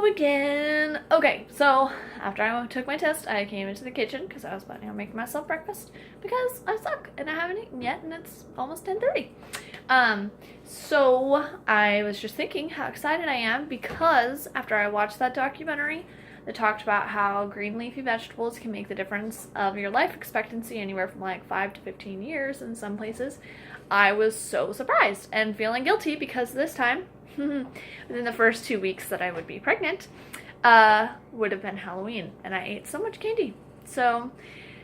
again. Okay, so after I took my test, I came into the kitchen because I was planning on making myself breakfast because I suck and I haven't eaten yet and it's almost 10:30. So I was just thinking how excited I am because after I watched that documentary that talked about how green leafy vegetables can make the difference of your life expectancy anywhere from like 5 to 15 years in some places, I was so surprised and feeling guilty because this time within the first 2 weeks that I would be pregnant, would have been Halloween, and I ate so much candy. So,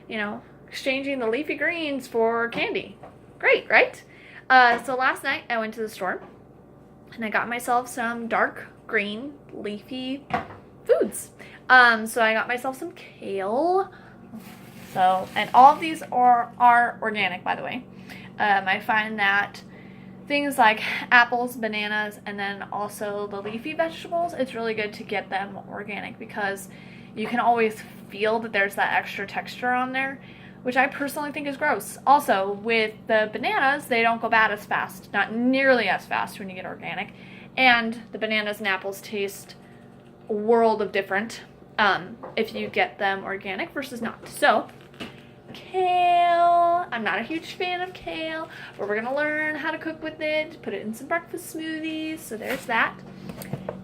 you know, exchanging the leafy greens for candy. Great, right? So last night I went to the store, and I got myself some dark green leafy foods. So I got myself some kale. So, and all of these are organic, by the way. I find that things like apples, bananas, and then also the leafy vegetables, it's really good to get them organic because you can always feel that there's that extra texture on there, which I personally think is gross. Also, with the bananas, they don't go bad as fast, not nearly as fast when you get organic, and the bananas and apples taste a world of different if you get them organic versus not. So, kale. I'm not a huge fan of kale, but we're gonna learn how to cook with it, put it in some breakfast smoothies. So there's that.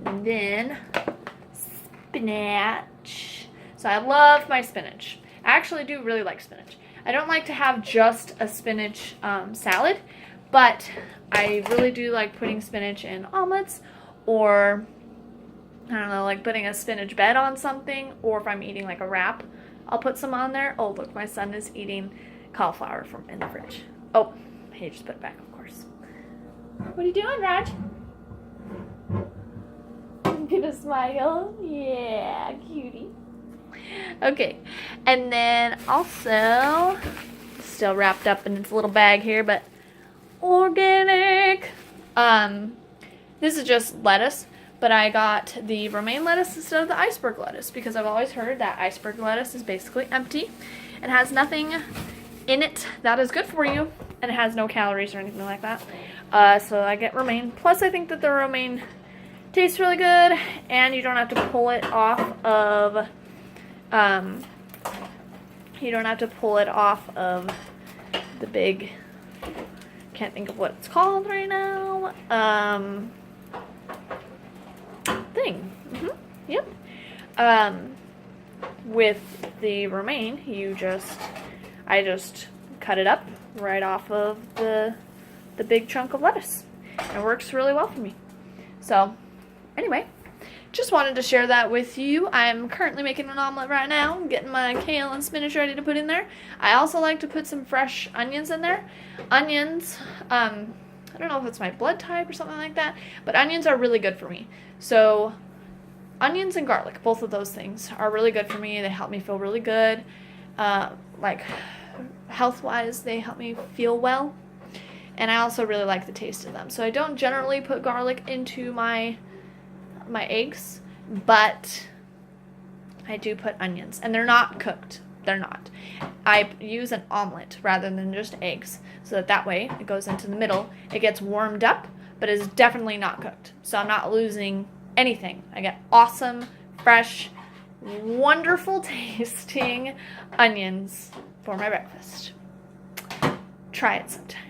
And then spinach. So I love my spinach. I actually do really like spinach. I don't like to have just a spinach salad, but I really do like putting spinach in omelets, or I don't know, like putting a spinach bed on something, or if I'm eating like a wrap, I'll put some on there. Oh, look, my son is eating cauliflower from in the fridge. Oh, he just put it back, of course. What are you doing, Raj? Get a smile. Yeah, cutie. Okay, and then also, still wrapped up in its little bag here, but organic. This is just lettuce. But I got the romaine lettuce instead of the iceberg lettuce because I've always heard that iceberg lettuce is basically empty and has nothing in it that is good for you, and it has no calories or anything like that. So I get romaine. Plus, I think that the romaine tastes really good, and you don't have to pull it off of. You don't have to pull it off of the big. Can't think of what it's called right now. Thing. Yep. With the romaine, I just cut it up right off of the big chunk of lettuce. It works really well for me. So, anyway, just wanted to share that with you. I'm currently making an omelet right now. I'm getting my kale and spinach ready to put in there. I also like to put some fresh onions in there. Onions, I don't know if it's my blood type or something like that, but onions are really good for me. So onions and garlic, both of those things are really good for me. They help me feel really good. Like health-wise, they help me feel well. And I also really like the taste of them. So I don't generally put garlic into my eggs, but I do put onions. And they're not cooked. They're not. I use an omelet rather than just eggs, so that way it goes into the middle. It gets warmed up, but is definitely not cooked. So I'm not losing anything. I get awesome, fresh, wonderful tasting onions for my breakfast. Try it sometime.